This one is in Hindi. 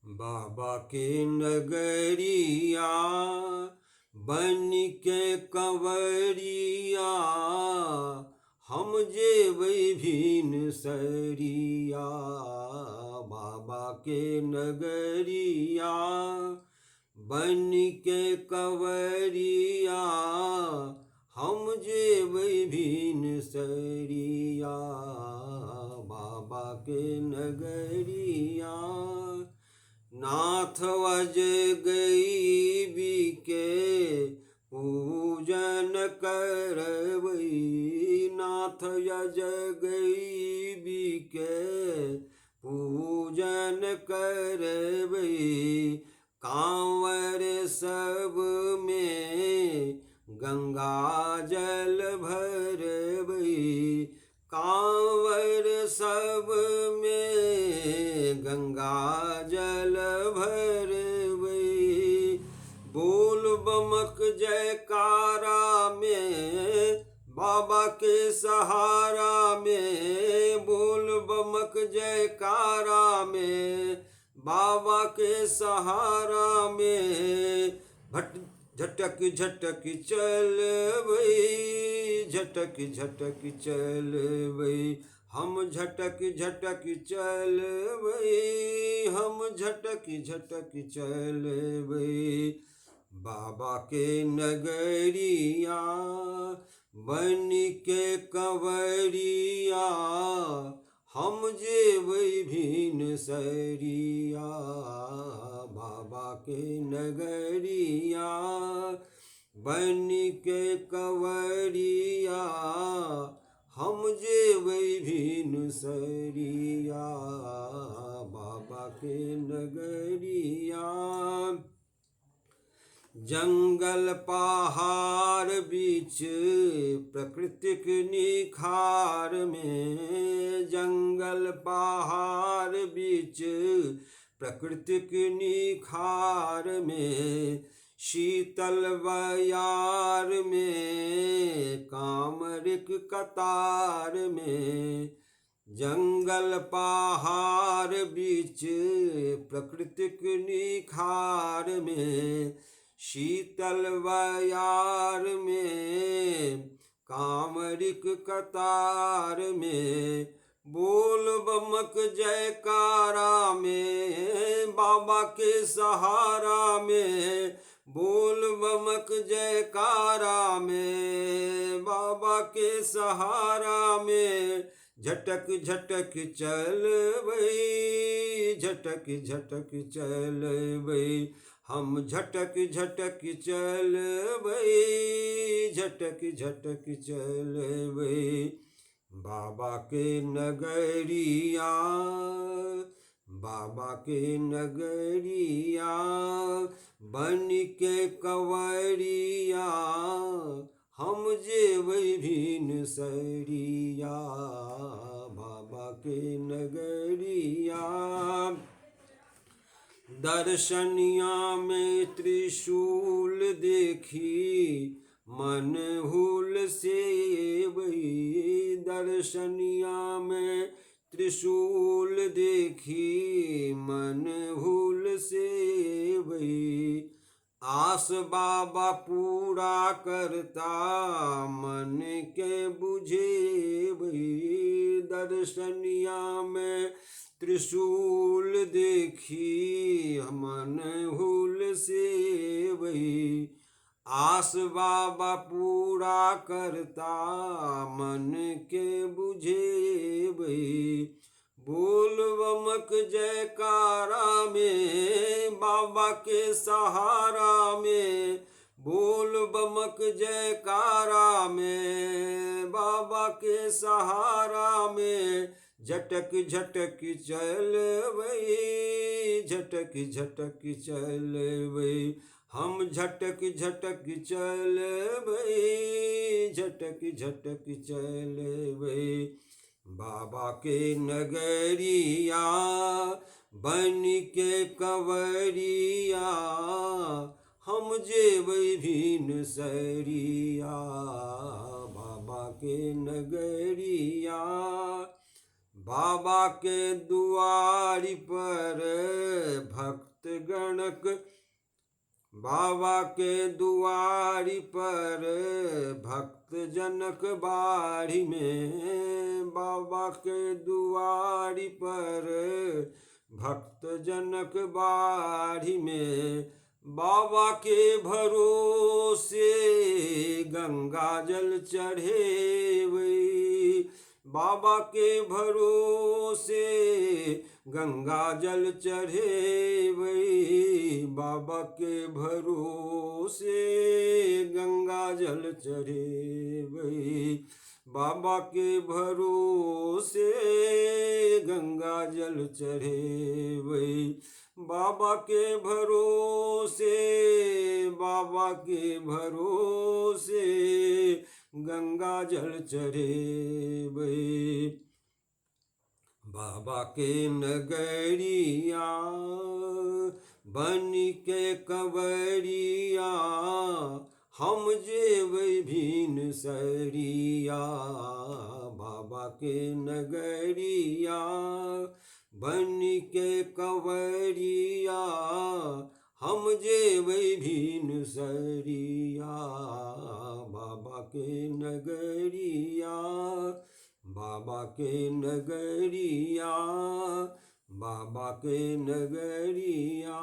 बाबा के नगरिया बन के कंवरिया हम जेबै भीन सरिया। बाबा के नगरिया बन के कंवरिया हम जेबै भीन सरिया। बाबा के नगरिया नाथ अजगैबी के पूजन करबै। नाथ अजगैबी के पूजन करबै। कांवर सब में गंगा जल भरबै। कांवर सब में गंगा जल भरबै। बोल बमक जयकारा में बाबा के सहारा में। बोल बमक जयकारा में बाबा के सहारा में। झटक झटक चलबै। झटक झटक चलबै हम झटक झटक चलबै। हम झटक झटक चलबै। बाबा के नगरिया बन के कंवरिया हम जेबै भीन सरिया। बाबा के नगरिया बन के कंवरिया हम जेबै भीन सरिया। बाबा के नगरिया जंगल पहाड़ बीच प्रकृतिक निखार में। जंगल पहाड़ बीच प्रकृतिक निखार में। शीतल बयार में कामरिक कतार में। जंगल पहाड़ बीच प्रकृतिक निखार में। शीतल बयार में कामरिक कतार में। बोल बमक जयकारा में बाबा के सहारा में। बोल बमक जयकारा में बाबा के सहारा में। झटक झटक चलबै। झटक झटक चलबै हम झटक झटक चलबै। झटक झटक चलबै। बाबा के नगरिया बाबा के नगरिया बन के कंवरिया हम जेबै भीन सरिया। बाबा के नगरिया दर्शनिया में त्रिशूल देखी मन हुल सेबै। दर्शनिया में त्रिशूल देखी मन हुल सेबै। आस बाबा पूरा करता मन के बुझेबै। दर्शनिया में त्रिशूल देखी मन हुल सेबै। आस बाबा पूरा करता मन के बुझेबै। बोल बमक जयकारा में बाबा के सहारा में। बोल बमक जयकारा में बाबा के सहारा में। झटक झटक चलबै। झटक झटक चलबै हम झटक झटक चलबै। झटक झटक चलबै। बाबा के नगरिया बन के कंवरिया हम जेबै भीन सरिया। बाबा के नगरिया बाबा के दुआरी पर भक्त गणक, बाबा के दुआरी पर भक्त जनक बाड़ी में, बाबा के दुआरी पर भक्त जनक बाड़ी में, बाबा के भरोसे गंगा जल चढ़े वही, बाबा के भरोसे गंगा जल चढ़े वही, बाबा के भरोसे गंगा जल चढ़े वही, बाबा के भरोसे गंगा जल चढ़े वही, बाबा के भरोसे, बाबा के भरोसे गंगा जल चढ़े वही। बाबा के नगरिया बन के कंवरिया, हम जेबै भीन सरिया, बाबा के नगरिया बन के कंवरिया, हम जेबै भीन सरिया, बाबा के नगरिया, बाबा के नगरिया, बाबा के नगरिया।